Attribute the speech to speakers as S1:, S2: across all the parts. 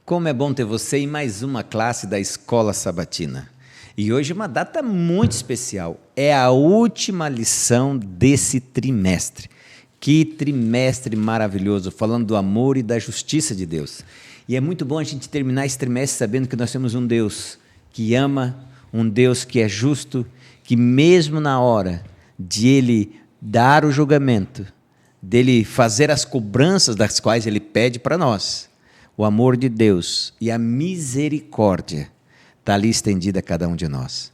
S1: Como é bom ter você em mais uma classe da Escola Sabatina. E hoje é uma data muito especial. É a última lição desse trimestre. Que trimestre maravilhoso, falando do amor e da justiça de Deus. E é muito bom a gente terminar esse trimestre sabendo que nós temos um Deus que ama, um Deus que é justo, que mesmo na hora de Ele dar o julgamento, dele fazer as cobranças das quais Ele pede para nós, o amor de Deus e a misericórdia está ali estendida a cada um de nós.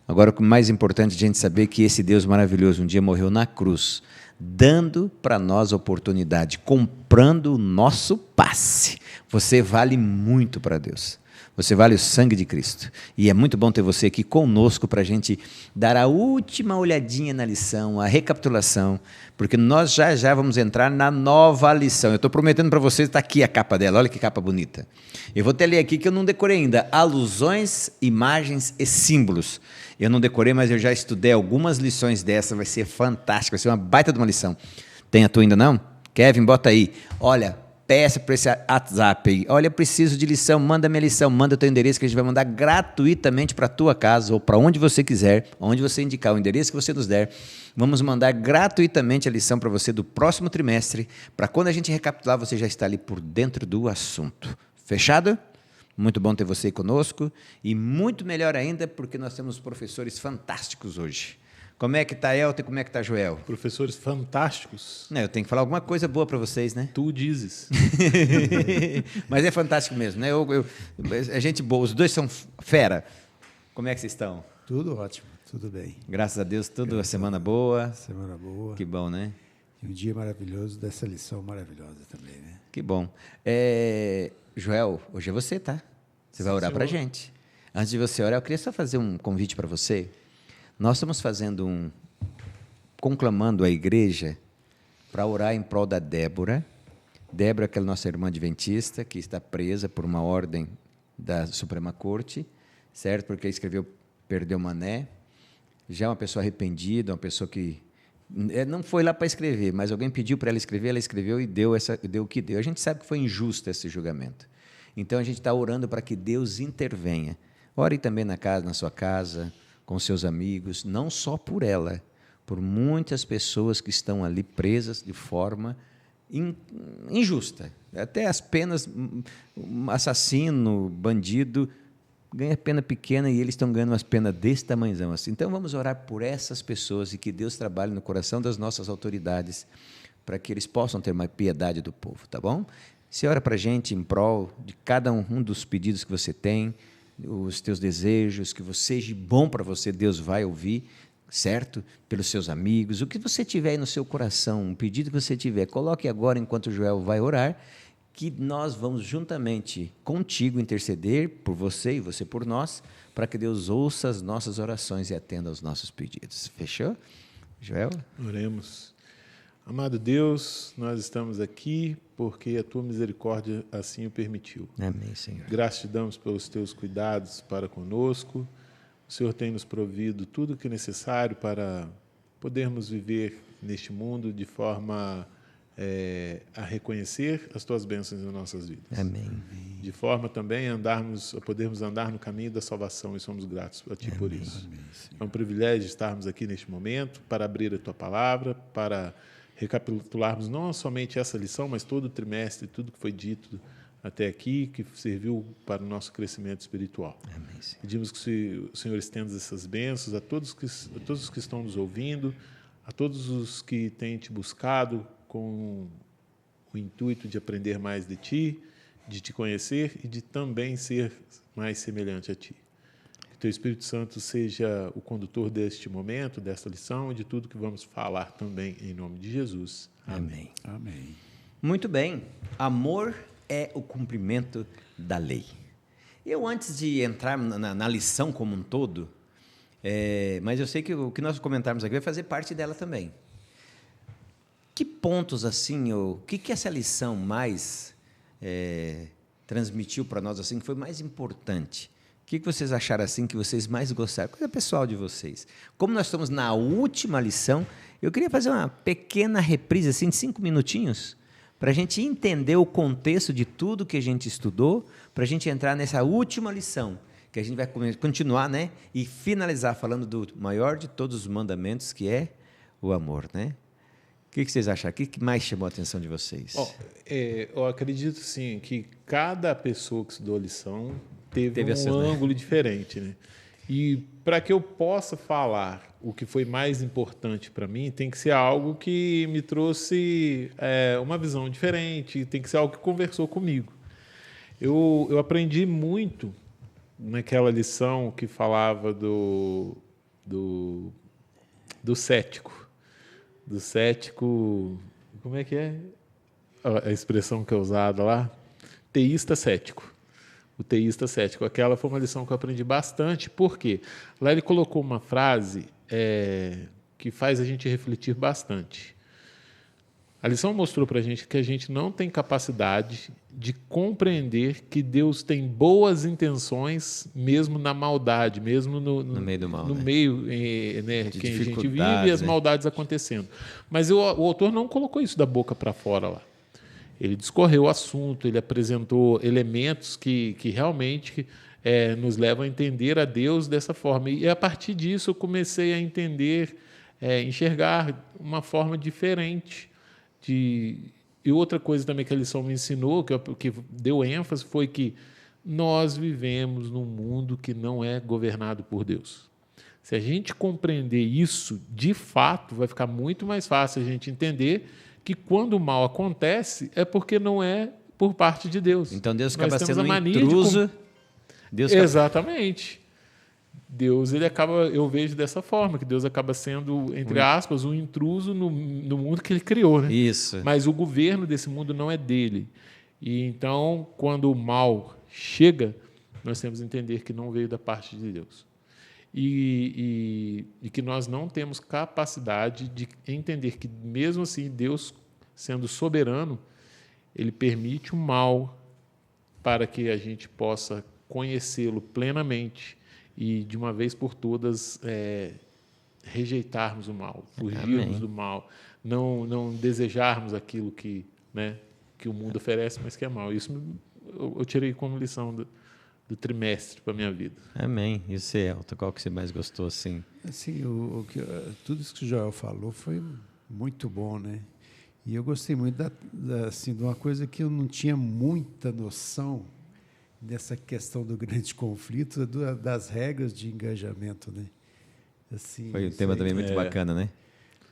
S1: Agora, o mais importante é a gente saber que esse Deus maravilhoso um dia morreu na cruz, dando para nós a oportunidade, comprando o nosso passe. Você vale muito para Deus. Você vale o sangue de Cristo. E é muito bom ter você aqui conosco para a gente dar a última olhadinha na lição, a recapitulação, porque nós já vamos entrar na nova lição. Eu estou prometendo para vocês, está aqui a capa dela, olha que capa bonita. Eu vou até ler aqui que eu não decorei ainda, alusões, imagens e símbolos. Eu não decorei, mas eu já estudei algumas lições dessa, vai ser fantástico, vai ser uma baita de uma lição. Tem a tua ainda não? Kevin, bota aí. Olha, peça para esse WhatsApp aí. Olha, eu preciso de lição, manda minha lição, manda o teu endereço que a gente vai mandar gratuitamente para a tua casa ou para onde você quiser, onde você indicar o endereço que você nos der. Vamos mandar gratuitamente a lição para você do próximo trimestre, para quando a gente recapitular, você já está ali por dentro do assunto. Fechado? Muito bom ter você aí conosco e muito melhor ainda porque nós temos professores fantásticos hoje. Como é que está Elton e como é que está Joel?
S2: Professores fantásticos.
S1: Eu tenho que falar alguma coisa boa para vocês, né?
S2: Tu dizes.
S1: Mas é fantástico mesmo, né? É gente boa, os dois são fera. Como é que vocês estão?
S3: Tudo ótimo, tudo bem.
S1: Graças a Deus, tudo a semana boa.
S3: Semana boa.
S1: Que bom, né?
S3: E um dia maravilhoso dessa lição maravilhosa também, né?
S1: Que bom. Joel, hoje é você, tá? Você vai orar para a gente. Antes de você orar, eu queria só fazer um convite para você. Nós estamos fazendo conclamando a igreja para orar em prol da Débora. Débora, aquela nossa irmã adventista, que está presa por uma ordem da Suprema Corte, certo? Porque perdeu Mané. Já é uma pessoa arrependida, uma pessoa que não foi lá para escrever, mas alguém pediu para ela escreveu e deu o que deu. A gente sabe que foi injusto esse julgamento. Então, a gente está orando para que Deus intervenha. Ore também na sua casa, com seus amigos, não só por ela, por muitas pessoas que estão ali presas de forma injusta. Até as penas, assassino, bandido, ganha pena pequena e eles estão ganhando umas penas desse tamanhozão assim. Então, vamos orar por essas pessoas e que Deus trabalhe no coração das nossas autoridades para que eles possam ter mais piedade do povo, tá bom? Você ora para a gente em prol de cada um dos pedidos que você tem, os teus desejos, que seja bom para você, Deus vai ouvir, certo? Pelos seus amigos, o que você tiver aí no seu coração, um pedido que você tiver, coloque agora enquanto o Joel vai orar, que nós vamos juntamente contigo interceder por você e você por nós, para que Deus ouça as nossas orações e atenda aos nossos pedidos. Fechou? Joel?
S2: Oremos. Amado Deus, nós estamos aqui porque a Tua misericórdia assim o permitiu.
S1: Amém, Senhor.
S2: Graças te damos pelos Teus cuidados para conosco. O Senhor tem nos provido tudo o que é necessário para podermos viver neste mundo de forma a reconhecer as Tuas bênçãos nas nossas vidas.
S1: Amém.
S2: De forma também a podermos andar no caminho da salvação e somos gratos a Ti por isso.
S3: Amém,
S2: É um privilégio estarmos aqui neste momento para abrir a Tua palavra, para recapitularmos não somente essa lição, mas todo o trimestre, tudo que foi dito até aqui, que serviu para o nosso crescimento espiritual.
S1: Amém, Senhor.
S2: Pedimos que o Senhor estenda essas bênçãos a todos os que estão nos ouvindo, a todos os que têm Te buscado com o intuito de aprender mais de Ti, de Te conhecer e de também ser mais semelhante a Ti. Que Teu Espírito Santo seja o condutor deste momento, desta lição e de tudo que vamos falar também em nome de Jesus.
S1: Amém.
S3: Amém.
S1: Muito bem. Amor é o cumprimento da lei. Eu, antes de entrar na lição como um todo, mas eu sei que o que nós comentarmos aqui vai fazer parte dela também. Que pontos, assim, o que essa lição mais transmitiu para nós, assim, que foi mais importante? O que vocês acharam, assim, que vocês mais gostaram? Coisa pessoal de vocês. Como nós estamos na última lição, eu queria fazer uma pequena reprise, assim, de 5 minutinhos, para a gente entender o contexto de tudo que a gente estudou, para a gente entrar nessa última lição, que a gente vai continuar, né? E finalizar falando do maior de todos os mandamentos, que é o amor, né? O que vocês acharam? O que mais chamou a atenção de vocês?
S2: Eu acredito, sim, que cada pessoa que estudou a lição teve
S1: a sua,
S2: ângulo diferente, né? E para que eu possa falar o que foi mais importante para mim, tem que ser algo que me trouxe uma visão diferente, tem que ser algo que conversou comigo. Eu aprendi muito naquela lição que falava do cético. Do cético... Como é que é a expressão que é usada lá? Teísta cético. O teísta cético. Aquela foi uma lição que eu aprendi bastante, porque lá ele colocou uma frase que faz a gente refletir bastante. A lição mostrou para a gente que a gente não tem capacidade de compreender que Deus tem boas intenções, mesmo na maldade, mesmo no
S1: meio do mal,
S2: no
S1: né?
S2: meio que a gente vive e as maldades acontecendo. Mas o autor não colocou isso da boca para fora lá. Ele discorreu o assunto, ele apresentou elementos que realmente nos levam a entender a Deus dessa forma. E a partir disso eu comecei a entender, enxergar uma forma diferente. E outra coisa também que a lição me ensinou, que deu ênfase, foi que nós vivemos num mundo que não é governado por Deus. Se a gente compreender isso, de fato, vai ficar muito mais fácil a gente entender que quando o mal acontece é porque não é por parte de Deus.
S1: Então Deus
S2: Nós
S1: acaba
S2: temos
S1: sendo
S2: a
S1: um
S2: mania
S1: intruso.
S2: Exatamente. Deus, ele acaba, eu vejo dessa forma, que Deus acaba sendo, entre aspas, um intruso no mundo que ele criou, né?
S1: Isso.
S2: Mas o governo desse mundo não é dele. E então, quando o mal chega, nós temos que entender que não veio da parte de Deus. E que nós não temos capacidade de entender que, mesmo assim, Deus, sendo soberano, ele permite o mal para que a gente possa conhecê-lo plenamente e, de uma vez por todas, rejeitarmos o mal, fugirmos do mal, não desejarmos aquilo que o mundo oferece, mas que é mal. Isso eu tirei como lição do trimestre para a minha vida.
S1: Amém. E você, Elton, qual que você mais gostou, assim?
S3: Assim, tudo isso que o Joel falou foi muito bom, né? E eu gostei muito assim, de uma coisa que eu não tinha muita noção dessa questão do grande conflito, das regras de engajamento, né? Assim,
S1: Foi um tema também muito bacana, né?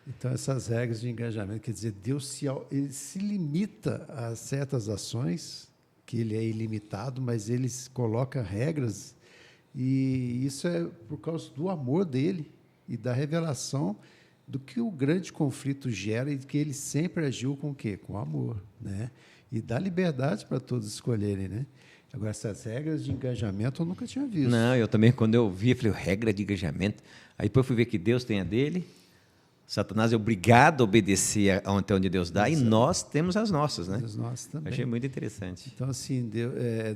S3: Então, essas regras de engajamento, quer dizer, Deus ele se limita a certas ações, que ele é ilimitado, mas ele coloca regras, e isso é por causa do amor dele e da revelação do que o grande conflito gera e que ele sempre agiu com o quê? Com amor, né? E dá liberdade para todos escolherem, né? Agora, essas regras de engajamento eu nunca tinha visto.
S1: Não, eu também, quando eu vi, eu falei, regra de engajamento. Aí depois fui ver que Deus tem a dele, Satanás é obrigado a obedecer até onde Deus dá, e nós temos as nossas, né?
S3: As nossas também.
S1: Achei muito interessante.
S3: Então, assim,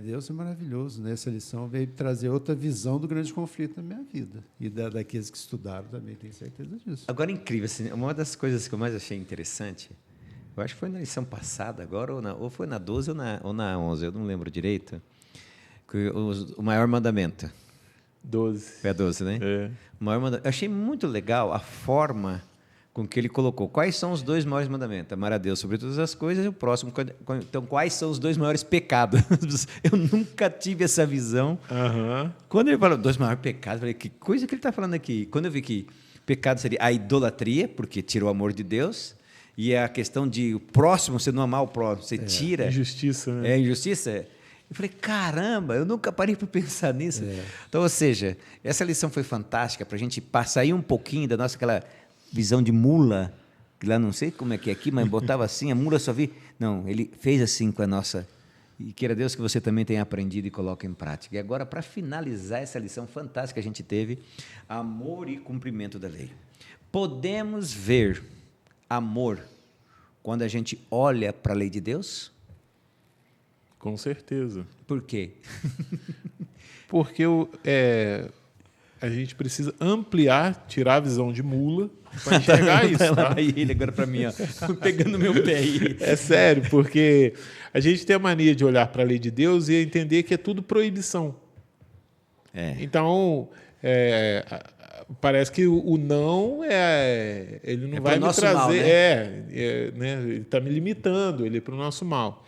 S3: Deus é maravilhoso, né? Essa lição veio trazer outra visão do grande conflito na minha vida. E daqueles que estudaram também, tenho certeza disso.
S1: Agora, incrível, assim, uma das coisas que eu mais achei interessante, eu acho que foi na lição passada agora, ou foi na 12 ou na 11, eu não lembro direito, que o maior mandamento.
S2: 12.
S1: Foi a 12, né? O maior mandamento. Eu achei muito legal a forma com que ele colocou. Quais são os dois maiores mandamentos? Amar a Deus sobre todas as coisas e o próximo. Então, quais são os dois maiores pecados? Eu nunca tive essa visão.
S2: Uhum.
S1: Quando ele falou dois maiores pecados, eu falei, que coisa que ele está falando aqui? Quando eu vi que pecado seria a idolatria, porque tira o amor de Deus, e a questão de o próximo, você não amar o próximo, você tira.
S2: Injustiça, né?
S1: É injustiça? Eu falei, caramba, eu nunca parei para pensar nisso. Então, ou seja, essa lição foi fantástica para a gente sair um pouquinho da nossa aquela visão de mula, que lá não sei como é que é aqui, mas botava assim, a mula só vi. Não, ele fez assim com a nossa. E queira Deus que você também tenha aprendido e coloque em prática. E agora, para finalizar essa lição fantástica que a gente teve, amor e cumprimento da lei. Podemos ver amor quando a gente olha para a lei de Deus?
S2: Com certeza.
S1: Por quê?
S2: Porque a gente precisa ampliar, tirar a visão de mula para enxergar isso.
S1: Lá
S2: Tá?
S1: vai ele agora para mim, ó, pegando meu pé aí.
S2: É sério, porque a gente tem a mania de olhar para a lei de Deus e entender que é tudo proibição. Então, parece que o não ele não vai me trazer.
S1: Mal, né?
S2: Né? Ele está me limitando, ele é para o nosso mal.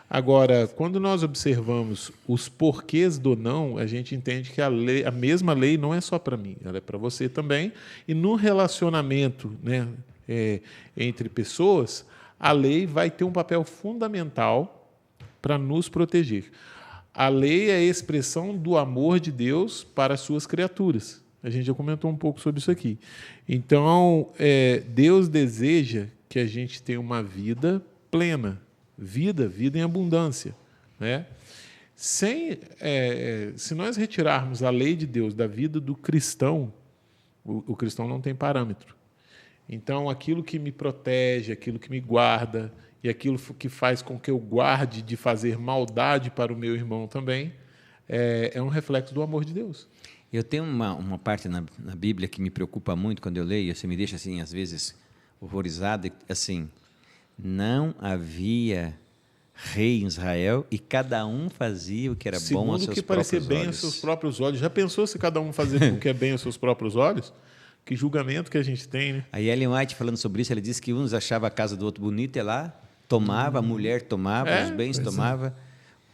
S2: Agora, quando nós observamos os porquês do não, a gente entende que a mesma lei não é só para mim, ela é para você também. E no relacionamento, né, entre pessoas, a lei vai ter um papel fundamental para nos proteger. A lei é a expressão do amor de Deus para as suas criaturas. A gente já comentou um pouco sobre isso aqui. Então, Deus deseja que a gente tenha uma vida plena, vida em abundância, né? Se nós retirarmos a lei de Deus da vida do cristão, o cristão não tem parâmetro. Então, aquilo que me protege, aquilo que me guarda e aquilo que faz com que eu guarde de fazer maldade para o meu irmão também, é um reflexo do amor de Deus.
S1: Eu tenho uma parte na Bíblia que me preocupa muito quando eu leio, você me deixa assim, às vezes, horrorizado, assim, não havia rei em Israel e cada um fazia o que era bom aos seus próprios olhos. Segundo o que parecia
S2: bem aos seus próprios olhos. Já pensou se cada um fazer o que é bem aos seus próprios olhos? Que julgamento que a gente tem, né?
S1: A Ellen White, falando sobre isso, ela disse que uns achavam a casa do outro bonita e lá tomava, a mulher tomava, os bens tomava.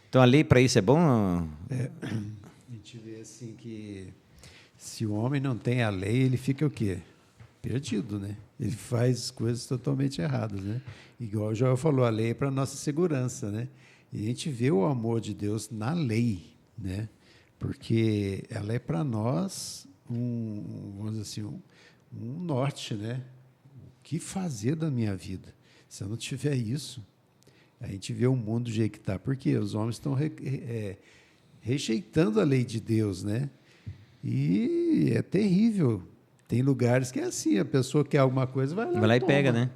S1: Então, a lei para isso é bom?
S3: A gente vê assim que se o homem não tem a lei, ele fica o quê? Perdido, né? Ele faz coisas totalmente erradas, né? Igual o Joel falou, a lei é para nossa segurança, né? E a gente vê o amor de Deus na lei, né? Porque ela é para nós vamos dizer assim, um norte, né? O que fazer da minha vida? Se eu não tiver isso, a gente vê o mundo do jeito que está. Porque os homens estão rejeitando a lei de Deus, né? E é terrível. Tem lugares que é assim, a pessoa quer alguma coisa, vai lá
S1: e pega, né?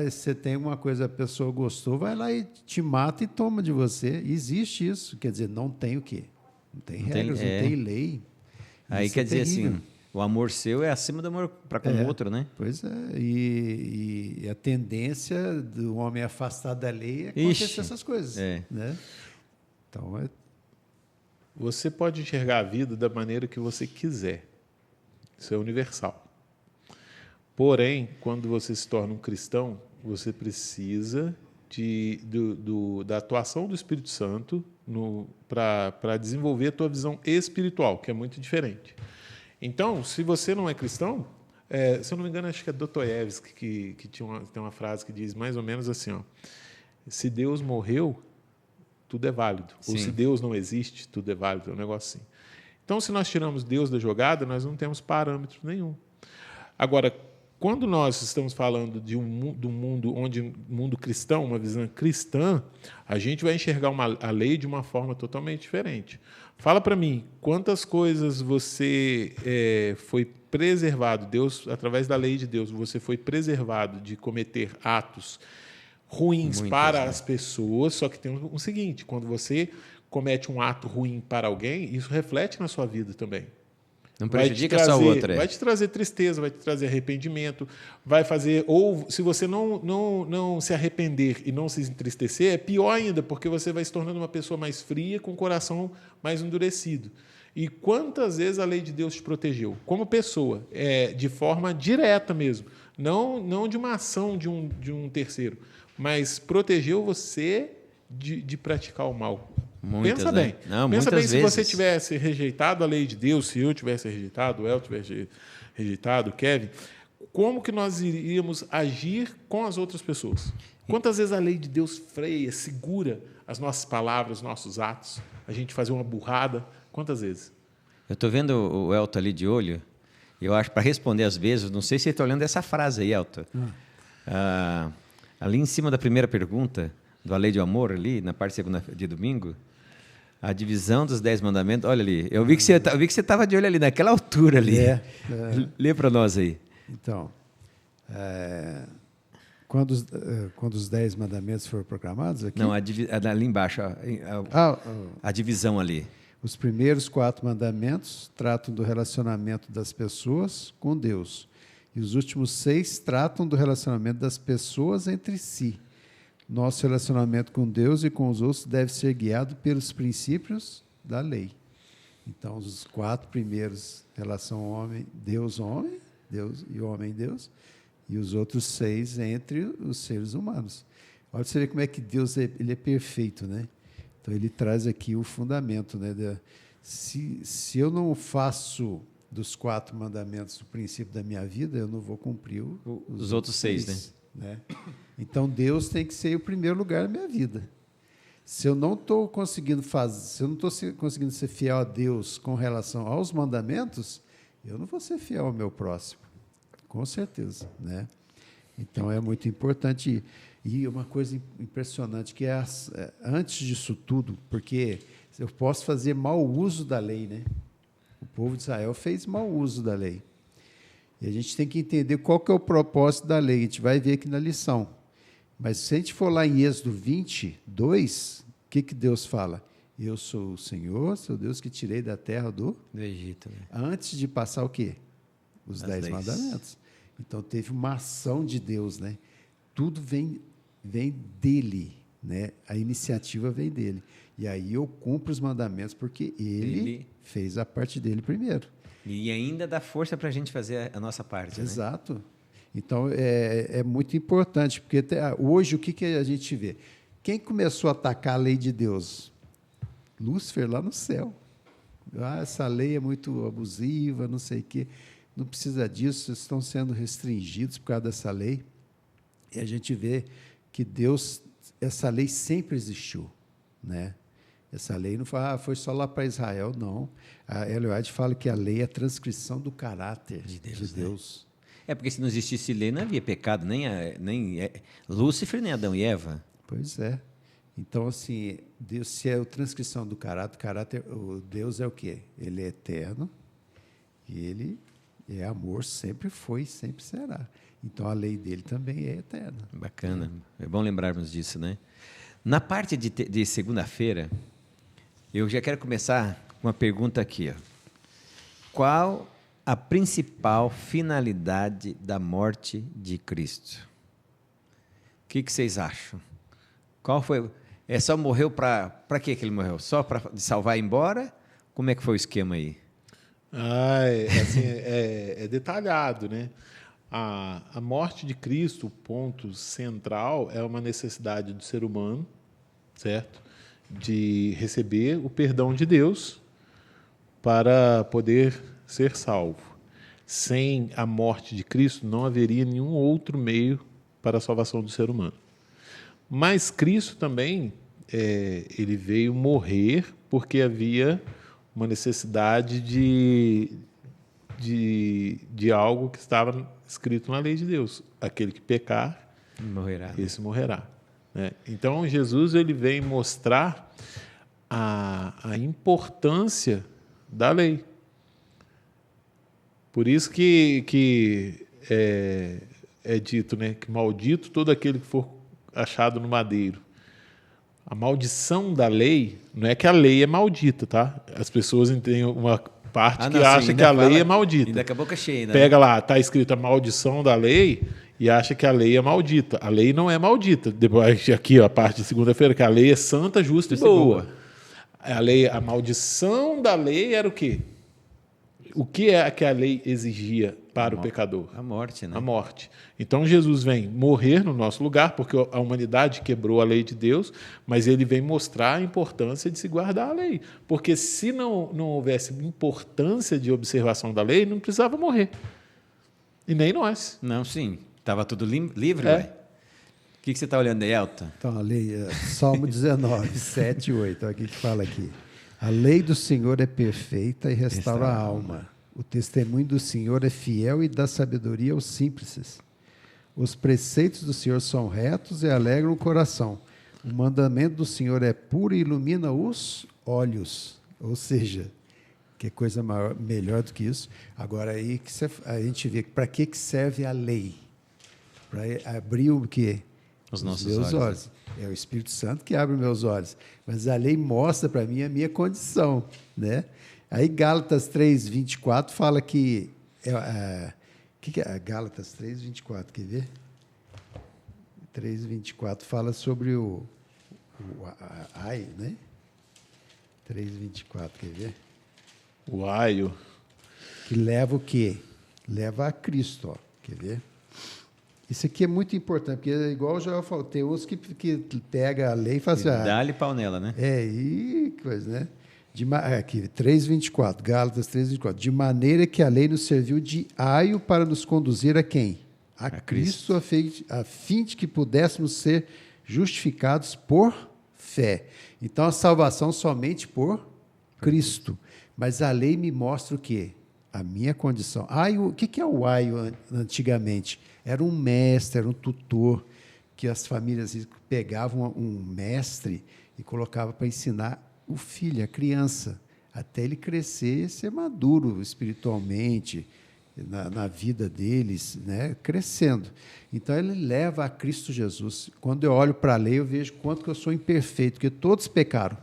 S3: Você tem uma coisa, a pessoa gostou, vai lá e te mata e toma de você. Existe isso. Quer dizer, não tem o quê? Não tem regras, não tem lei.
S1: Aí
S3: isso
S1: quer dizer assim, o amor seu é acima do amor para com o outro, né?
S3: Pois é. E a tendência do homem afastado da lei é acontecer essas coisas. Né? Então,
S2: Você pode enxergar a vida da maneira que você quiser. Isso é universal. Porém, quando você se torna um cristão, você precisa da atuação do Espírito Santo para desenvolver a tua visão espiritual, que é muito diferente. Então, se você não é cristão, se eu não me engano, acho que é Dostoiévski que tem uma frase que diz mais ou menos assim, ó, se Deus morreu, tudo é válido.
S1: Sim.
S2: Ou se Deus não existe, tudo é válido. É um negócio assim. Então, se nós tiramos Deus da jogada, nós não temos parâmetro nenhum. Agora, quando nós estamos falando de um mundo cristão, uma visão cristã, a gente vai enxergar a lei de uma forma totalmente diferente. Fala para mim, quantas coisas você foi preservado, Deus, através da lei de Deus, você foi preservado de cometer atos ruins para as pessoas, só que tem um seguinte, quando você comete um ato ruim para alguém, isso reflete na sua vida também.
S1: Não prejudica só o outro.
S2: Vai te trazer tristeza, vai te trazer arrependimento, vai fazer... Ou se você não se arrepender e não se entristecer, é pior ainda, porque você vai se tornando uma pessoa mais fria, com o coração mais endurecido. E quantas vezes a lei de Deus te protegeu? Como pessoa, de forma direta mesmo. Não de uma ação de um terceiro, mas protegeu você de praticar o mal.
S1: Muitas,
S2: pensa bem.
S1: Não,
S2: pensa bem, se
S1: vezes.
S2: você tivesse rejeitado a lei de Deus, se eu tivesse rejeitado, o El tivesse rejeitado, o Kevin, como que nós iríamos agir com as outras pessoas? Quantas vezes a lei de Deus freia, segura as nossas palavras, os nossos atos? A gente fazer uma burrada? Quantas vezes?
S1: Eu estou vendo o Elton ali de olho, e eu acho, para responder às vezes, não sei se ele está olhando essa frase aí, Elton. Ali em cima da primeira pergunta, da lei do amor, ali, na parte segunda de domingo, a divisão dos 10 mandamentos, olha ali, eu vi que você estava de olho ali, naquela altura ali. Lê para nós aí.
S3: Então, quando os 10 mandamentos foram proclamados aqui...
S1: Não, ali embaixo, a divisão ali.
S3: Os primeiros 4 mandamentos tratam do relacionamento das pessoas com Deus. E os últimos 6 tratam do relacionamento das pessoas entre si. Nosso relacionamento com Deus e com os outros deve ser guiado pelos princípios da lei. Então, os 4 primeiros, relação homem, Deus, Deus e homem, Deus, e os outros 6 entre os seres humanos. Olha, você vê como é que Deus ele é perfeito, né? Então, ele traz aqui o fundamento, né? Se eu não faço dos 4 mandamentos o princípio da minha vida, eu não vou cumprir
S1: os outros 6,
S3: né? Então, Deus tem que ser o primeiro lugar na minha vida. Se eu não estou conseguindo se eu não estou conseguindo ser fiel a Deus com relação aos mandamentos, eu não vou ser fiel ao meu próximo, com certeza, né? Então, é muito importante. E uma coisa impressionante, que é antes disso tudo, porque eu posso fazer mau uso da lei, né? O povo de Israel fez mau uso da lei. E a gente tem que entender qual que é o propósito da lei. A gente vai ver aqui na lição. Mas se a gente for lá em Êxodo 22, o que Deus fala? Eu sou o Senhor, sou Deus que tirei da terra do
S1: Egito. Né?
S3: Antes de passar o quê? Os 10 mandamentos. Então, teve uma ação de Deus, né? Tudo vem dele, né? A iniciativa vem dele. E aí eu cumpro os mandamentos porque ele fez a parte dele primeiro.
S1: E ainda dá força para a gente fazer a nossa parte.
S3: Exato. Né? Então, é muito importante, porque hoje o que a gente vê? Quem começou a atacar a lei de Deus? Lúcifer lá no céu. Essa lei é muito abusiva, não sei o quê. Não precisa disso, vocês estão sendo restringidos por causa dessa lei. E a gente vê que essa lei sempre existiu, né? Essa lei não foi só lá para Israel, não. A Ellen White fala que a lei é a transcrição do caráter de Deus.
S1: Né? É porque se não existisse lei, não havia pecado, nem Lúcifer, nem Adão e Eva.
S3: Pois é. Então, assim, Deus, se é a transcrição do caráter, o Deus é o quê? Ele é eterno e ele é amor, sempre foi e sempre será. Então, a lei dele também é eterna.
S1: Bacana. É bom lembrarmos disso, né? Na parte de segunda-feira, eu já quero começar com uma pergunta aqui. Ó. Qual a principal finalidade da morte de Cristo? O que vocês acham? Qual foi? Só morreu para que ele morreu? Só para salvar e ir embora? Como é que foi o esquema aí?
S2: É detalhado, né? A morte de Cristo, o ponto central, é uma necessidade do ser humano, certo? De receber o perdão de Deus para poder ser salvo. Sem a morte de Cristo, não haveria nenhum outro meio para a salvação do ser humano. Mas Cristo também, ele veio morrer porque havia uma necessidade de algo que estava escrito na lei de Deus. Aquele que pecar,
S1: morrerá.
S2: Esse morrerá. Né? Então, Jesus ele vem mostrar a importância da lei. Por isso que é dito, né, que maldito todo aquele que for achado no madeiro. A maldição da lei não é que a lei é maldita, tá? As pessoas têm uma parte que acha que a lei é maldita.
S1: Ainda com a boca cheia, né?
S2: Pega lá, está escrito a maldição da lei e acha que a lei é maldita. A lei não é maldita. Depois aqui, ó, a parte de segunda-feira, que a lei é santa, justa e boa. A maldição da lei era o quê? O que é que a lei exigia para o pecador?
S1: A morte, né?
S2: A morte. Então, Jesus vem morrer no nosso lugar, porque a humanidade quebrou a lei de Deus, mas ele vem mostrar a importância de se guardar a lei. Porque se não houvesse importância de observação da lei, não precisava morrer. E nem nós.
S1: Não, sim. Estava tudo livre, ué. O que você está olhando aí, Elton?
S3: Então, a lei, Salmo 19, 7 e 8. Olha o que fala aqui. A lei do Senhor é perfeita e restaura a alma. O testemunho do Senhor é fiel e dá sabedoria aos simples. Os preceitos do Senhor são retos e alegram o coração. O mandamento do Senhor é puro e ilumina os olhos. Ou seja, que coisa melhor do que isso. Agora, aí que a gente vê para que serve a lei? Para abrir o quê?
S1: Os nossos
S3: meus
S1: olhos.
S3: É o Espírito Santo que abre meus olhos. Mas a lei mostra para mim a minha condição, né? Aí Gálatas 3:24 fala que que é Gálatas 3:24, quer ver? 3:24 fala sobre o ai, né? 3:24, quer ver?
S2: O aio.
S3: Que leva o quê? Leva a Cristo, ó. Quer ver? Isso aqui é muito importante, porque igual o Joel falou, tem uns que pega a lei e fala assim,
S1: Dá-lhe pau nela, né?
S3: e coisa, né? Aqui, 3:24, Gálatas 3:24. De maneira que a lei nos serviu de aio para nos conduzir a quem? A Cristo, a fim de que pudéssemos ser justificados por fé. Então, a salvação somente por Cristo. Mas a lei me mostra o quê? A minha condição. O que é o aio antigamente? Era um mestre, era um tutor, que as famílias pegavam um mestre e colocavam para ensinar o filho, a criança, até ele crescer e ser maduro espiritualmente, na vida deles, né? Crescendo. Então, ele leva a Cristo Jesus. Quando eu olho para a lei, eu vejo quanto que eu sou imperfeito, porque todos pecaram.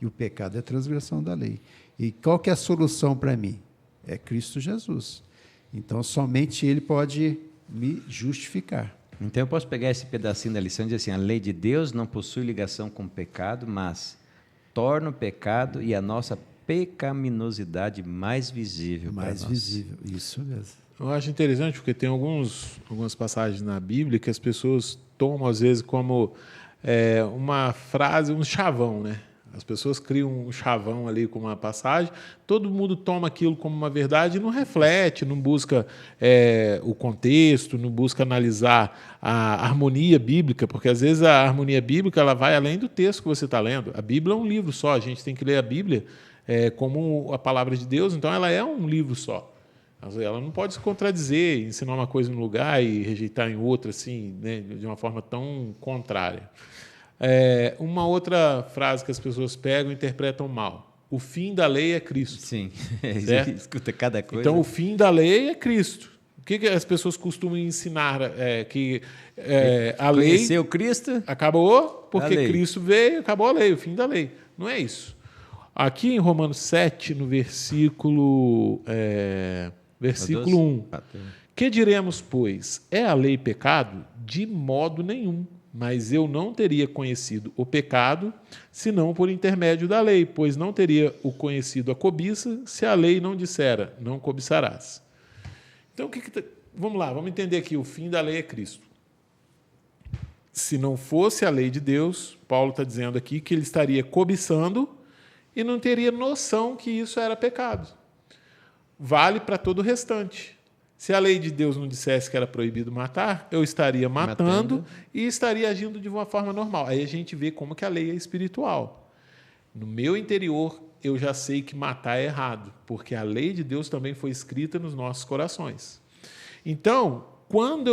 S3: E o pecado é a transgressão da lei. E qual que é a solução para mim? É Cristo Jesus. Então, somente Ele pode me justificar.
S1: Então eu posso pegar esse pedacinho da lição e dizer assim: a lei de Deus não possui ligação com o pecado, mas torna o pecado e a nossa pecaminosidade mais visível.
S3: Mais visível, isso mesmo.
S2: Eu acho interessante porque tem algumas passagens na Bíblia que as pessoas tomam, às vezes, como uma frase, um chavão, né? As pessoas criam um chavão ali com uma passagem, todo mundo toma aquilo como uma verdade e não reflete, não busca o contexto, não busca analisar a harmonia bíblica, porque às vezes a harmonia bíblica ela vai além do texto que você está lendo. A Bíblia é um livro só, a gente tem que ler a Bíblia como a palavra de Deus, então ela é um livro só. Ela não pode se contradizer, ensinar uma coisa em um lugar e rejeitar em outra, assim, né, de uma forma tão contrária. Uma outra frase que as pessoas pegam e interpretam mal. O fim da lei é Cristo.
S1: Sim,
S2: escuta
S1: cada coisa.
S2: Então, o fim da lei é Cristo. O que as pessoas costumam ensinar? Que a lei...
S1: Conhecer o Cristo...
S2: Acabou, porque Cristo veio, acabou a lei, o fim da lei. Não é isso. Aqui em Romanos 7, no versículo 1. Que diremos, pois? É a lei pecado? De modo nenhum. Mas eu não teria conhecido o pecado, senão por intermédio da lei, pois não teria o conhecido a cobiça, se a lei não dissera, não cobiçarás. Então, vamos lá, vamos entender aqui, o fim da lei é Cristo. Se não fosse a lei de Deus, Paulo está dizendo aqui que ele estaria cobiçando e não teria noção que isso era pecado. Vale para todo o restante. Se a lei de Deus não dissesse que era proibido matar, eu estaria matando e estaria agindo de uma forma normal. Aí a gente vê como que a lei é espiritual. No meu interior, eu já sei que matar é errado, porque a lei de Deus também foi escrita nos nossos corações. Então, quando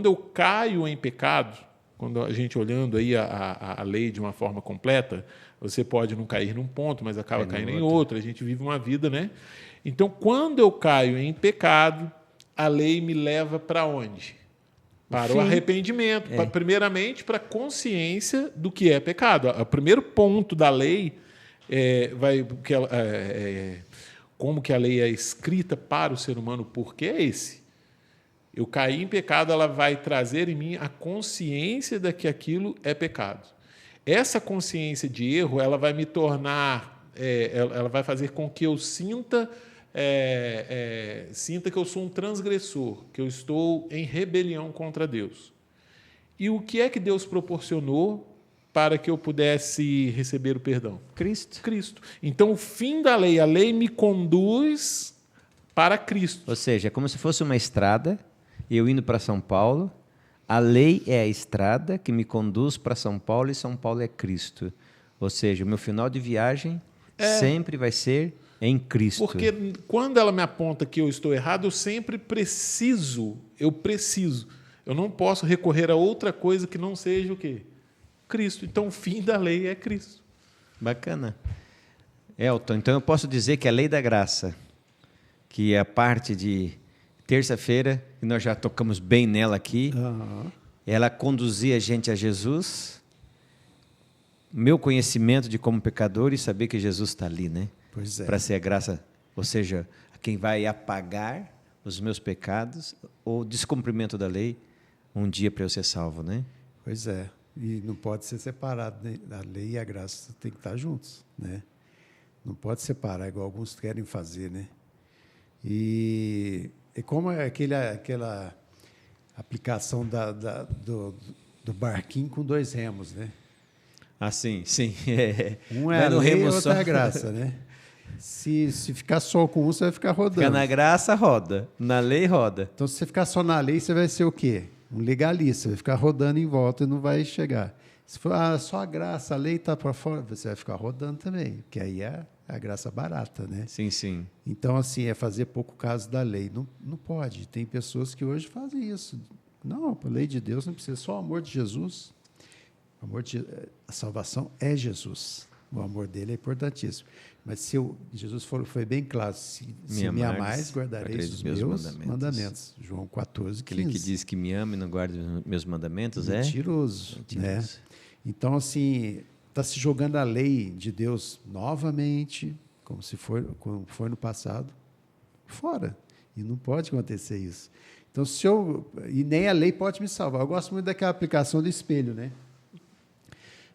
S2: eu caio em pecado, quando a gente olhando aí a lei de uma forma completa, você pode não cair num ponto, mas acaba caindo em outro. A gente vive uma vida, né? Então, quando eu caio em pecado, a lei me leva para onde? Para o arrependimento. Primeiramente, para a consciência do que é pecado. O primeiro ponto da lei como que a lei é escrita para o ser humano, porque é esse. Eu caí em pecado, ela vai trazer em mim a consciência de que aquilo é pecado. Essa consciência de erro, ela vai me tornar, ela vai fazer com que eu sinta que eu sou um transgressor, que eu estou em rebelião contra Deus. E o que é que Deus proporcionou para que eu pudesse receber o perdão? Cristo. Então, o fim da lei, a lei me conduz para Cristo.
S1: Ou seja, é como se fosse uma estrada, eu indo para São Paulo, a lei é a estrada que me conduz para São Paulo e São Paulo é Cristo. Ou seja, o meu final de viagem sempre vai ser em Cristo.
S2: Porque quando ela me aponta que eu estou errado, eu sempre preciso. Eu não posso recorrer a outra coisa que não seja o quê? Cristo. Então, o fim da lei é Cristo.
S1: Bacana. Elton, então eu posso dizer que a lei da graça, que é a parte de terça-feira, que nós já tocamos bem nela aqui, ela conduzia a gente a Jesus, meu conhecimento de como pecador e saber que Jesus está ali, né?
S3: Pois é.
S1: Para ser a graça, ou seja, quem vai apagar os meus pecados ou descumprimento da lei um dia para eu ser salvo, né?
S3: Pois é. E não pode ser separado, né? A lei e a graça têm que estar juntos, né? Não pode separar, igual alguns querem fazer, né? E como é aquela aplicação do barquinho com 2 remos, né?
S1: Ah, sim.
S3: Um é
S1: Vai
S3: a
S1: no
S3: lei e
S1: remo
S3: outro
S1: só.
S3: é a graça, né? Se ficar só com um, você vai ficar rodando.
S1: Fica na graça, roda. Na lei, roda.
S3: Então, se você ficar só na lei, você vai ser o quê? Um legalista, vai ficar rodando em volta e não vai chegar. Se for só a graça, a lei está para fora, você vai ficar rodando também, que aí é a graça barata, né?
S1: Sim.
S3: Então, assim, é fazer pouco caso da lei. Não pode. Tem pessoas que hoje fazem isso. Não, a lei de Deus não precisa, só o amor de Jesus. A salvação é Jesus. O amor dele é importantíssimo. Mas Jesus foi bem claro, se me amais, guardareis os meus mandamentos. João 14, 15.
S1: Aquele que diz que me ama e não guarda os meus mandamentos
S3: Mentiroso. Né? Então, assim, está se jogando a lei de Deus novamente, como foi no passado, fora. E não pode acontecer isso. Então, e nem a lei pode me salvar. Eu gosto muito daquela aplicação do espelho, né?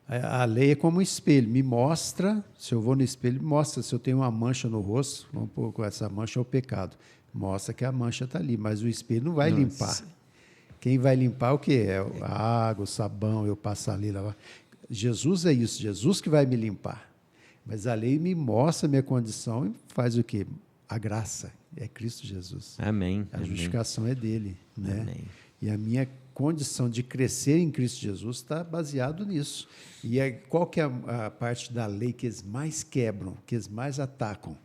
S3: A lei é como um espelho, me mostra, se eu vou no espelho, me mostra se eu tenho uma mancha no rosto, vamos pôr com essa mancha é o pecado. Mostra que a mancha está ali, mas o espelho não vai limpar. Quem vai limpar é o quê? É a água, o sabão, eu passar ali, lavar. Jesus é isso, Jesus que vai me limpar. Mas a lei me mostra a minha condição e faz o quê? A graça, é Cristo Jesus.
S1: Amém.
S3: A justificação é dele. Né?
S1: Amém.
S3: E a minha condição de crescer em Cristo Jesus está baseado nisso. E qual que é a parte da lei que eles mais quebram, que eles mais atacam?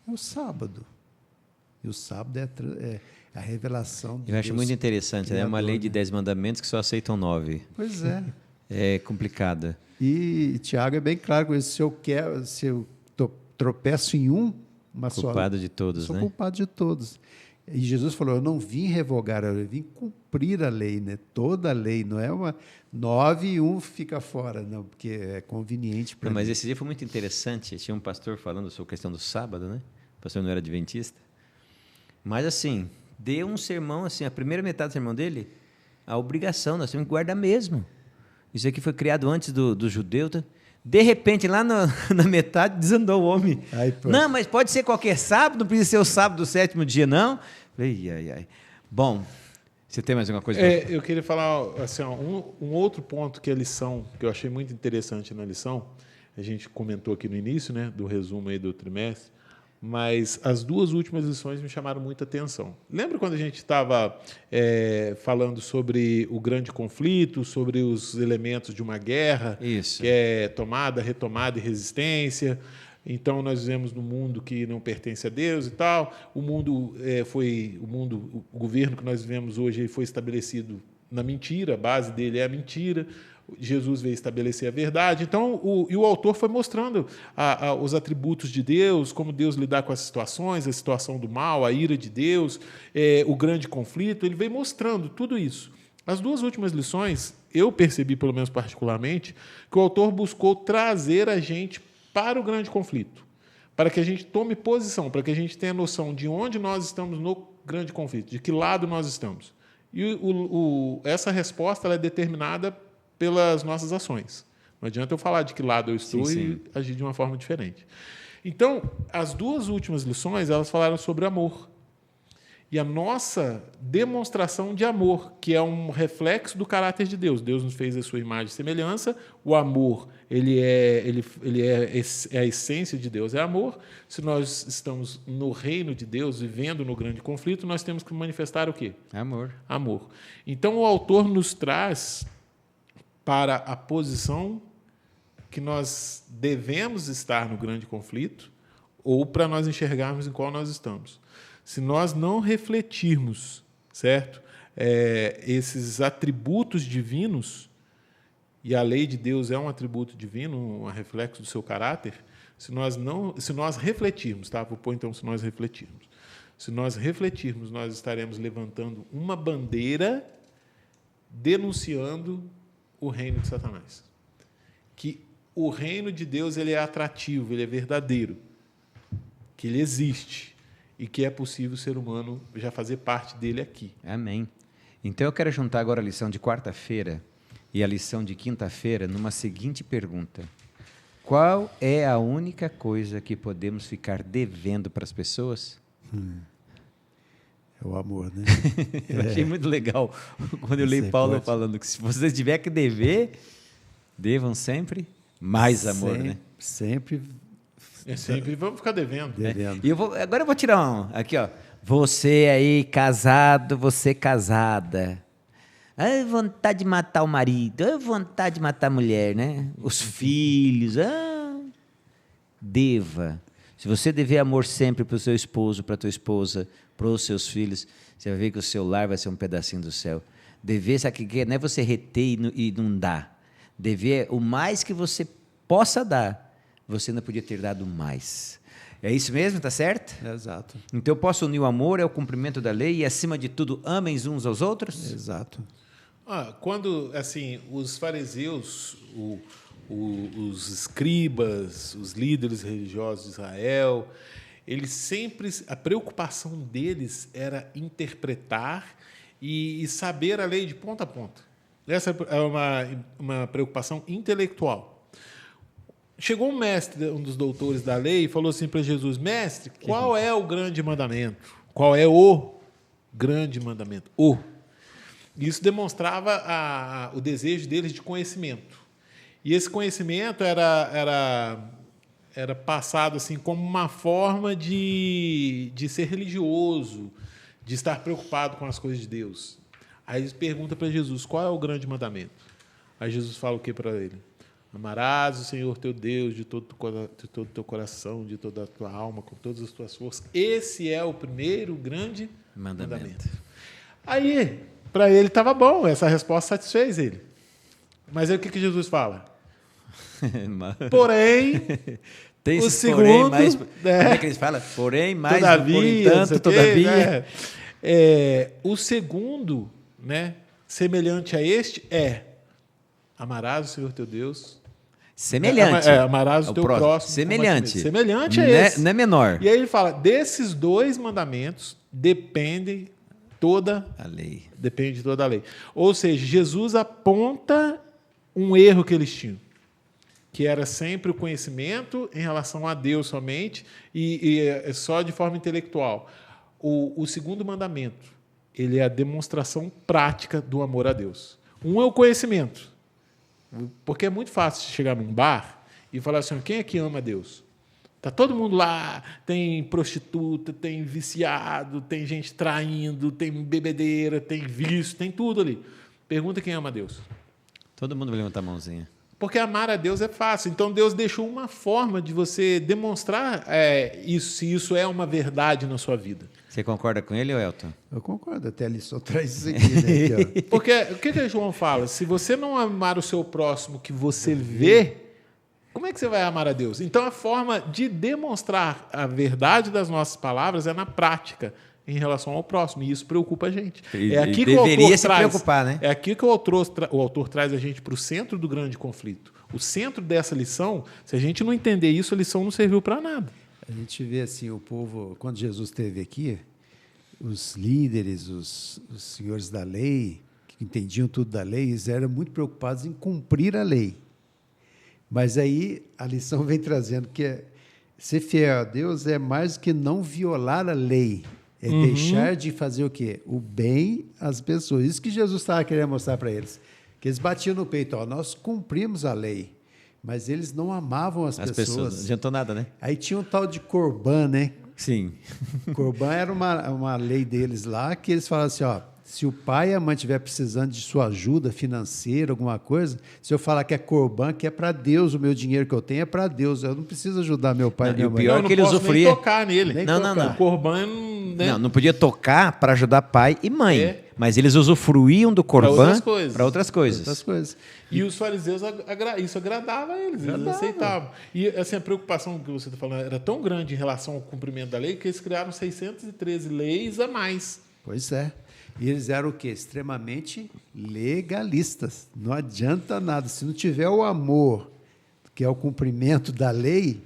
S3: É o sábado. E o sábado é a revelação de Deus.
S1: Eu acho muito interessante, né? É uma lei de 10 mandamentos que só aceitam 9.
S3: Pois é.
S1: É complicada.
S3: E Tiago é bem claro com isso. Se eu tropeço em
S1: culpado de todos,
S3: sou
S1: né?
S3: culpado de todos. E Jesus falou, eu não vim revogar, eu vim cumprir a lei, né? Toda a lei, não é 9 e 1 fica fora, não, porque é conveniente para mim.
S1: Mas esse dia foi muito interessante, tinha um pastor falando sobre a questão do sábado, né? O pastor não era adventista. Mas assim, deu um sermão, assim, a primeira metade do sermão dele, a obrigação, nós temos que guardar mesmo. Isso aqui foi criado antes do judeu, tá? De repente, lá na metade, desandou o homem. Não, mas pode ser qualquer sábado, não precisa ser o sábado do 7º dia, não. Ai. Bom, você tem mais alguma coisa?
S2: Eu queria falar assim, um outro ponto que a lição, que eu achei muito interessante na lição, a gente comentou aqui no início, né, do resumo aí do trimestre, mas as 2 últimas lições me chamaram muita atenção. Lembra quando a gente estava falando sobre o grande conflito, sobre os elementos de uma guerra,
S1: Isso.
S2: Que é tomada, retomada e resistência? Então, nós vivemos num mundo que não pertence a Deus e tal. O governo que nós vivemos hoje foi estabelecido na mentira, a base dele é a mentira. Jesus veio estabelecer a verdade. Então, o autor foi mostrando os atributos de Deus, como Deus lidar com as situações, a situação do mal, a ira de Deus, o grande conflito. Ele veio mostrando tudo isso. As 2 últimas lições, eu percebi, pelo menos particularmente, que o autor buscou trazer a gente para o grande conflito, para que a gente tome posição, para que a gente tenha noção de onde nós estamos no grande conflito, de que lado nós estamos. E essa resposta ela é determinada pelas nossas ações. Não adianta eu falar de que lado eu estou e agir de uma forma diferente. Então, as 2 últimas lições, elas falaram sobre amor. E a nossa demonstração de amor, que é um reflexo do caráter de Deus. Deus nos fez a sua imagem e semelhança. O amor, ele é a essência de Deus, é amor. Se nós estamos no reino de Deus, vivendo no grande conflito, nós temos que manifestar o quê? Amor. Então, o autor nos traz para a posição que nós devemos estar no grande conflito ou para nós enxergarmos em qual nós estamos. Se nós não refletirmos, certo? Esses atributos divinos, e a lei de Deus é um atributo divino, um reflexo do seu caráter, se nós refletirmos, tá? Vou pôr então se nós refletirmos. Se nós refletirmos, nós estaremos levantando uma bandeira denunciando o reino de Satanás. Que o reino de Deus ele é atrativo, ele é verdadeiro, que ele existe e que é possível o ser humano já fazer parte dele aqui.
S1: Amém. Então eu quero juntar agora a lição de quarta-feira e a lição de quinta-feira numa seguinte pergunta: qual é a única coisa que podemos ficar devendo para as pessoas?
S3: É o amor, né?
S1: Eu achei muito legal quando eu leio Paulo falando que se vocês tiver que dever, devam sempre mais amor, né?
S3: Sempre.
S2: Sempre vamos ficar devendo.
S3: Devendo.
S1: E agora eu vou tirar aqui, ó. Você aí, casado, você casada. Ah, vontade de matar o marido, ah, vontade de matar a mulher, né? Os filhos, deva. Se você dever amor sempre para o seu esposo, para a tua esposa, para os seus filhos, você vai ver que o seu lar vai ser um pedacinho do céu. Dever, sabe o que é? Não é você reter e não dar. Dever o mais que você possa dar. Você não podia ter dado mais. É isso mesmo, tá certo?
S3: Exato.
S1: Então eu posso unir o amor ao cumprimento da lei e, acima de tudo, amem uns aos outros?
S3: Exato.
S2: Quando assim os fariseus, os escribas, os líderes religiosos de Israel, eles sempre, a preocupação deles era interpretar e saber a lei de ponta a ponta. Essa é uma preocupação intelectual. Chegou um mestre, um dos doutores da lei, e falou assim para Jesus: mestre, qual é o grande mandamento? Qual é o grande mandamento? Isso demonstrava o desejo deles de conhecimento. E esse conhecimento era passado assim como uma forma de ser religioso, de estar preocupado com as coisas de Deus. Aí eles perguntam para Jesus: qual é o grande mandamento? Aí Jesus fala o que para ele? Amarás o Senhor teu Deus de todo o teu coração, de toda a tua alma, com todas as tuas forças. Esse é o primeiro grande mandamento. Aí, para ele estava bom, essa resposta satisfez ele. Mas aí o que Jesus fala? Porém,
S1: tem
S2: o segundo...
S1: porém, mais, como é que eles falam? Porém, mais,
S2: todavia,
S1: portanto, todavia.
S2: O segundo, né, semelhante a este, amarás o Senhor teu Deus.
S1: Semelhante.
S2: Amarás o teu próximo.
S1: Semelhante.
S2: Semelhante a esse.
S1: Não é menor.
S2: E aí ele fala, desses dois mandamentos depende toda
S1: a lei.
S2: Depende de toda a lei. Ou seja, Jesus aponta um erro que eles tinham, que era sempre o conhecimento em relação a Deus somente e só de forma intelectual. O segundo mandamento, ele é a demonstração prática do amor a Deus. Um é o conhecimento, porque é muito fácil chegar num bar e falar assim: quem é que ama a Deus? Está todo mundo lá, tem prostituta, tem viciado, tem gente traindo, tem bebedeira, tem vício, tem tudo ali. Pergunta quem ama a Deus.
S1: Todo mundo vai levantar a mãozinha.
S2: Porque amar a Deus é fácil. Então, Deus deixou uma forma de você demonstrar se isso é uma verdade na sua vida.
S1: Você concorda com ele, Elton?
S3: Eu concordo, até ali só traz isso aqui, né? Aqui, ó.
S2: Porque o que João fala? Se você não amar o seu próximo que você vê, como é que você vai amar a Deus? Então, a forma de demonstrar a verdade das nossas palavras é na prática, em relação ao próximo, e isso preocupa a gente.
S1: Que deveria se preocupar, né?
S2: É aqui que o autor traz a gente para o centro do grande conflito. O centro dessa lição, se a gente não entender isso, a lição não serviu para nada.
S3: A gente vê assim, o povo, quando Jesus esteve aqui, os líderes, os senhores da lei, que entendiam tudo da lei, eles eram muito preocupados em cumprir a lei. Mas aí a lição vem trazendo que ser fiel a Deus é mais do que não violar a lei. É deixar de fazer o quê? O bem às pessoas. Isso que Jesus estava querendo mostrar para eles. Que eles batiam no peito, nós cumprimos a lei, mas eles não amavam as pessoas.
S1: Não adiantou nada, né?
S3: Aí tinha um tal de Corban, né?
S1: Sim.
S3: Corban era uma lei deles lá, que eles falavam assim, se o pai e a mãe estiver precisando de sua ajuda financeira, alguma coisa, se eu falar que é Corban, que é para Deus, o meu dinheiro que eu tenho é para Deus, eu não preciso ajudar meu pai e minha mãe.
S1: Pior
S2: Eu não
S1: que ele
S2: posso
S1: usufruía...
S2: nem tocar nele.
S1: Não.
S2: O Corban... Né?
S1: Não podia tocar para ajudar pai e mãe, mas eles usufruíam do Corban para outras coisas.
S2: E os fariseus, isso agradava a eles, eles aceitavam. E assim, a preocupação que você está falando era tão grande em relação ao cumprimento da lei que eles criaram 613 leis a mais.
S3: Pois é. E eles eram o quê? Extremamente legalistas. Não adianta nada. Se não tiver o amor, que é o cumprimento da lei,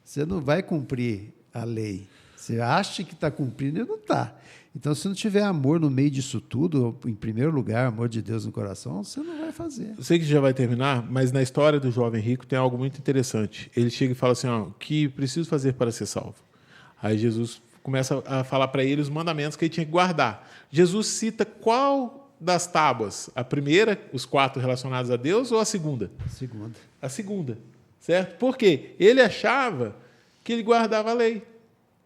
S3: você não vai cumprir a lei. Você acha que está cumprindo e não está. Então, se não tiver amor no meio disso tudo, em primeiro lugar, amor de Deus no coração, você não vai fazer.
S2: Eu sei que já vai terminar, mas na história do jovem rico tem algo muito interessante. Ele chega e fala assim, ó, o que preciso fazer para ser salvo? Aí Jesus começa a falar para ele os mandamentos que ele tinha que guardar. Jesus cita qual das tábuas? A primeira, os 4 relacionados a Deus, ou a segunda?
S3: Segunda.
S2: A segunda, certo? Por quê? Ele achava que ele guardava a lei,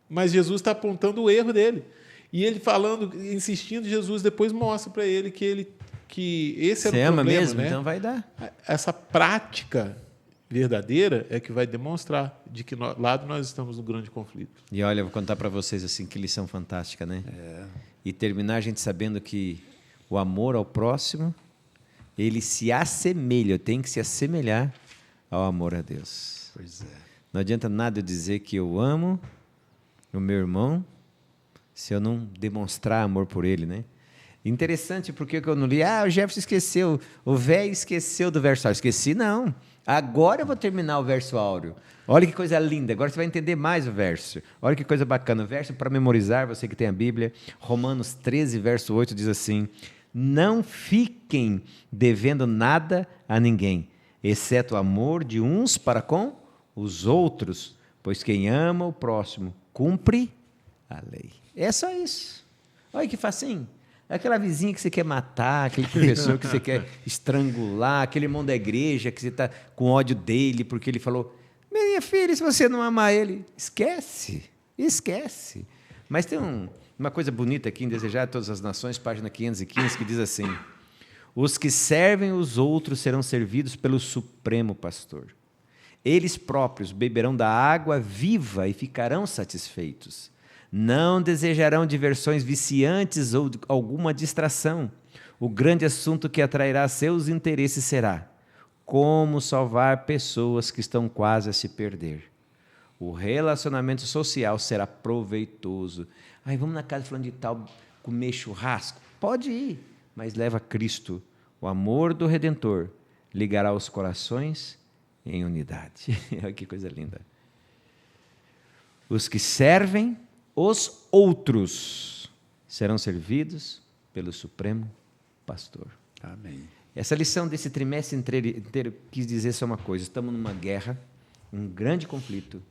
S2: mas Jesus está apontando o erro dele. E ele falando, insistindo, Jesus depois mostra para ele que esse era o problema. Você ama mesmo? Né?
S1: Então vai dar.
S2: Essa prática verdadeira é que vai demonstrar de que lado nós estamos no grande conflito.
S1: E olha, eu vou contar para vocês assim, que lição fantástica, né? E terminar a gente sabendo que o amor ao próximo, ele se assemelha, tem que se assemelhar ao amor a Deus.
S3: Pois é.
S1: Não adianta nada eu dizer que eu amo o meu irmão se eu não demonstrar amor por ele, né? Interessante, porque eu não li, o Jefferson esqueceu, o velho esqueceu do verso áureo. Esqueci, não. Agora eu vou terminar o verso áureo. Olha que coisa linda, agora você vai entender mais o verso. Olha que coisa bacana, o verso para memorizar, você que tem a Bíblia, Romanos 13, verso 8, diz assim, não fiquem devendo nada a ninguém, exceto o amor de uns para com os outros, pois quem ama o próximo cumpre a lei. É só isso. Olha que facinho. Aquela vizinha que você quer matar, aquele professor que você quer estrangular, aquele irmão da igreja que você está com ódio dele porque ele falou, minha filha, se você não amar ele, esquece. Mas tem uma coisa bonita aqui em Desejar a Todas as Nações, página 515, que diz assim, os que servem os outros serão servidos pelo Supremo Pastor. Eles próprios beberão da água viva e ficarão satisfeitos. Não desejarão diversões viciantes ou alguma distração. O grande assunto que atrairá seus interesses será como salvar pessoas que estão quase a se perder. O relacionamento social será proveitoso. Vamos na casa de fulano de tal comer churrasco? Pode ir, mas leva Cristo. O amor do Redentor ligará os corações em unidade. Olha que coisa linda. Os que servem os outros serão servidos pelo Supremo Pastor.
S3: Amém.
S1: Essa lição desse trimestre inteiro quis dizer só uma coisa. Estamos numa guerra, um grande conflito.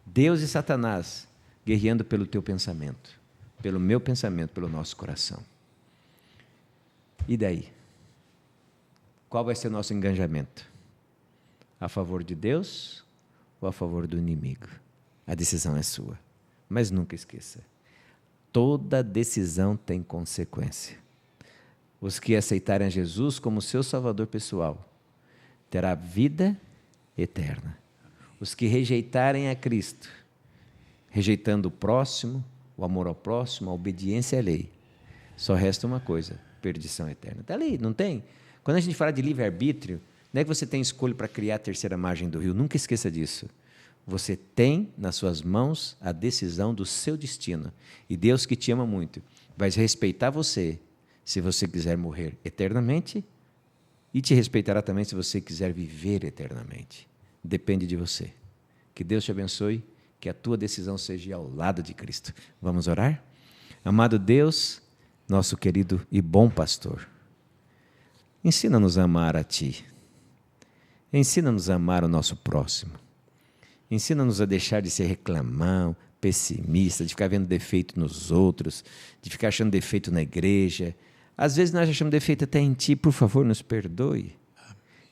S1: Deus e Satanás guerreando pelo teu pensamento, pelo meu pensamento, pelo nosso coração. E daí? Qual vai ser o nosso engajamento? A favor de Deus ou a favor do inimigo? A decisão é sua. Mas nunca esqueça, toda decisão tem consequência. Os que aceitarem a Jesus como seu Salvador pessoal terá vida eterna. Os que rejeitarem a Cristo, rejeitando o próximo, o amor ao próximo, a obediência à lei, só resta uma coisa, perdição eterna. Está ali, não tem? Quando a gente fala de livre-arbítrio, não é que você tem escolha para criar a terceira margem do rio, nunca esqueça disso. Você tem nas suas mãos a decisão do seu destino. E Deus, que te ama muito, vai respeitar você se você quiser morrer eternamente e te respeitará também se você quiser viver eternamente. Depende de você. Que Deus te abençoe, que a tua decisão seja ao lado de Cristo. Vamos orar? Amado Deus, nosso querido e bom pastor, ensina-nos a amar a Ti. Ensina-nos a amar o nosso próximo. Ensina-nos a deixar de ser reclamão, pessimista, de ficar vendo defeito nos outros, de ficar achando defeito na igreja. Às vezes nós achamos defeito até em Ti, por favor, nos perdoe.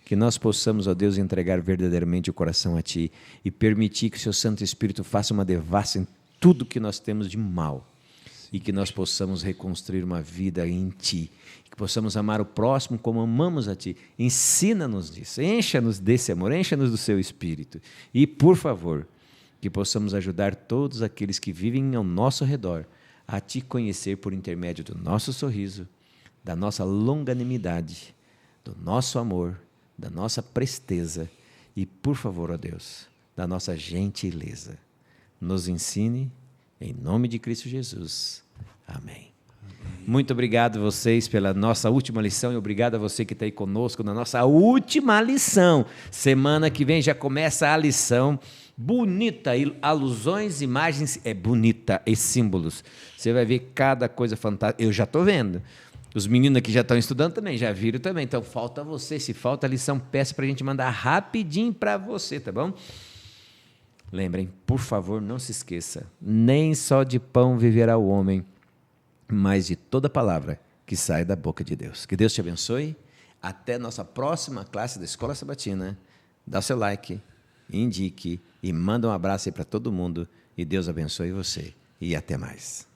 S1: Que nós possamos, ó Deus, entregar verdadeiramente o coração a Ti e permitir que o Seu Santo Espírito faça uma devassa em tudo que nós temos de mal. E que nós possamos reconstruir uma vida em Ti. Que possamos amar o próximo como amamos a Ti. Ensina-nos disso, encha-nos desse amor, encha-nos do Seu Espírito. E, por favor, que possamos ajudar todos aqueles que vivem ao nosso redor a Te conhecer por intermédio do nosso sorriso, da nossa longanimidade, do nosso amor, da nossa presteza e, por favor, ó Deus, da nossa gentileza. Nos ensine, em nome de Cristo Jesus. Amém. Muito obrigado a vocês pela nossa última lição e obrigado a você que está aí conosco na nossa última lição. Semana que vem já começa a lição bonita, alusões, imagens, é bonita, e símbolos. Você vai ver cada coisa fantástica. Eu já estou vendo. Os meninos que já estão estudando também, já viram também. Então, falta você. Se falta a lição, peça para a gente mandar rapidinho para você, tá bom? Lembrem, por favor, não se esqueça. Nem só de pão viverá o homem, mas de toda palavra que sai da boca de Deus. Que Deus te abençoe. Até nossa próxima classe da Escola Sabatina. Dá o seu like, indique e manda um abraço aí para todo mundo. E Deus abençoe você. E até mais.